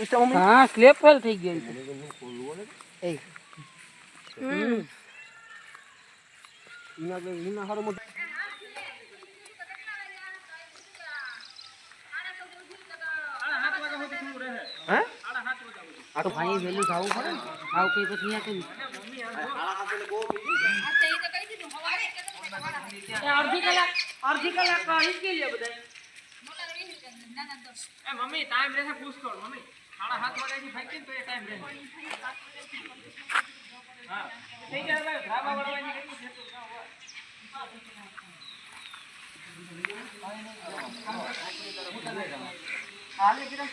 हाँ slab fail થઈ ગઈ એ ઈના હારો મોટો હે આ તો ભાઈ વેલું જાવું પડે આવ કઈ પછી આ કઈ અડધી કલાક હિસકી લે બધાય એ મમ્મી ટાઈમ રહેશે પૂછ કર મમ્મી 7:30 વાગ્યાથી ફાઈકી તો એ ટાઈમ રહે હા થઈ જાય ભાઈ ધાબા વળવાની કેટલું છે તો હાલે કિરણ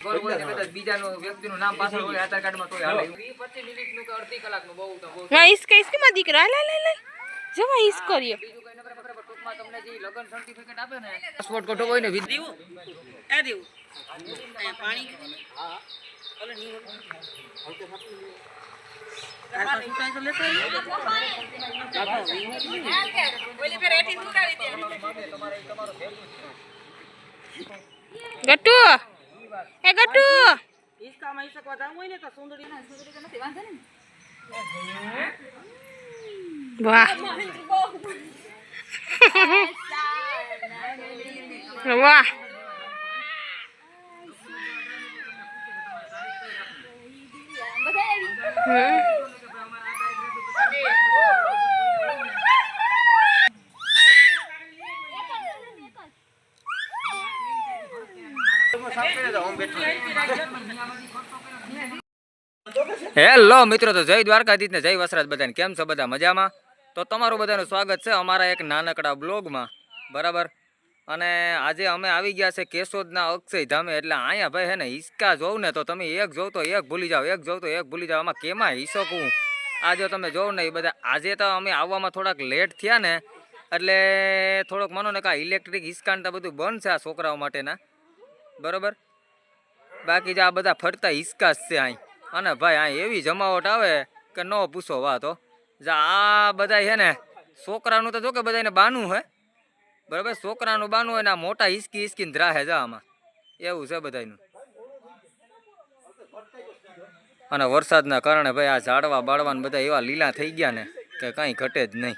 બોલ બોલ કે કદાચ બીજાનો વ્યક્તિનું નામ પાછળ હોય આધાર કાર્ડમાં તોય હાલે 20-25 મિનિટનું કે અડધી કલાકનું બહુ તો બહુ હા ઈસકે માં દીકરા લે જવા ઈસ કરીએ બીજું કઈ ન કરે ટૂંકમાં તમને જે લગન સર્ટિફિકેટ આપે ને પાસપોર્ટ કઢો હોય ને દેવું એ દેવું પાણી હા ભલે નહીં હલકે ગટ્ટુ એ ગટ્ટુ इसका मैं इसका बताऊं ही नहीं तो सुंदरी ना નથી વાંધો ને વાહ વાહ હેલો મિત્રો, તો જય દ્વારકાધીશ ને જય વસરાજ બધાને. કેમ છો બધા? મજામાં? તો તમારું બધાનું સ્વાગત છે અમારા એક નાનકડા બ્લોગમાં, બરાબર. અને આજે અમે આવી ગયા છે કેશોદના અક્ષયધામે. એટલે અહીંયા ભાઈ હે ને હિસકા જોઉં ને તો તમે એક જોવ તો એક ભૂલી જાઓ, એક જોવ તો એક ભૂલી જાઓ. આમાં કેમાં હિસકવું આ જો તમે જોવ ને એ બધા. આજે તો અમે આવવામાં થોડાક લેટ થયા ને એટલે થોડોક માનો ને કે આ ઇલેક્ટ્રિક હિસકાન તો બધું બંધ છે આ છોકરાઓ માટેના, બરાબર. બાકી જે આ બધા ફરતા હિસકા જ છે અહીં. અને ભાઈ અહીં એવી જમાવટ આવે કે ન પૂછો વાત. હો આ બધા છે ને છોકરાનું તો જો કે બધાને બાનું હે, બરાબર. છોકરાનું બાનું હોય ને આ મોટા હિસકી હિસકીને ધ્રાહે જા આમાં, એવું છે બધાનું. અને વરસાદના કારણે ભાઈ આ ઝાડવા બાળવાને બધા એવા લીલા થઈ ગયા ને કે કાંઈ ઘટે જ નહીં.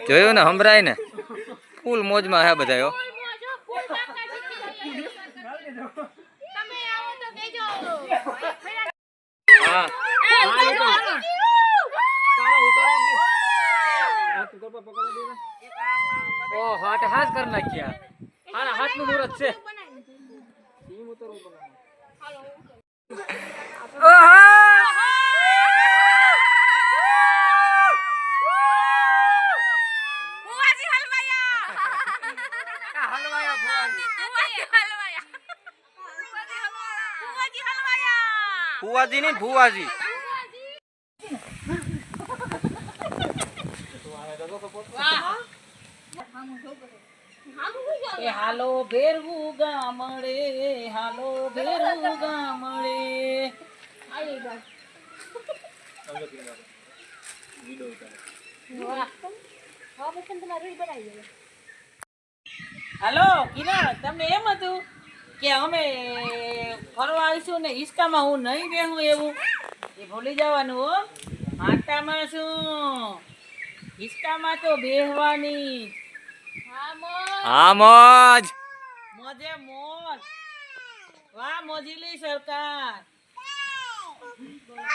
જોયું ને, સંભળાય ને, ફૂલ મોજમાં હે બધા. હાથ કરી નાખ્યા. હાથ નું મુહૂર્ત છે. ફુવાજી નહીં, ફુવાજી. હાલો ભેરવું ગામડે, હાલો ભેરવું ગામડે. હાલો કિરણ, તમને એમ હતું કે અમે ફરવા આવીશું ને હિસકામાં હું નહીં બેહું એવું? એ ભૂલી જવાનું હો. આટામાં શું, હિસકામાં તો બેહવાની. હા મોજ મોજે મોજ. વાહ મોજીલી સરકાર.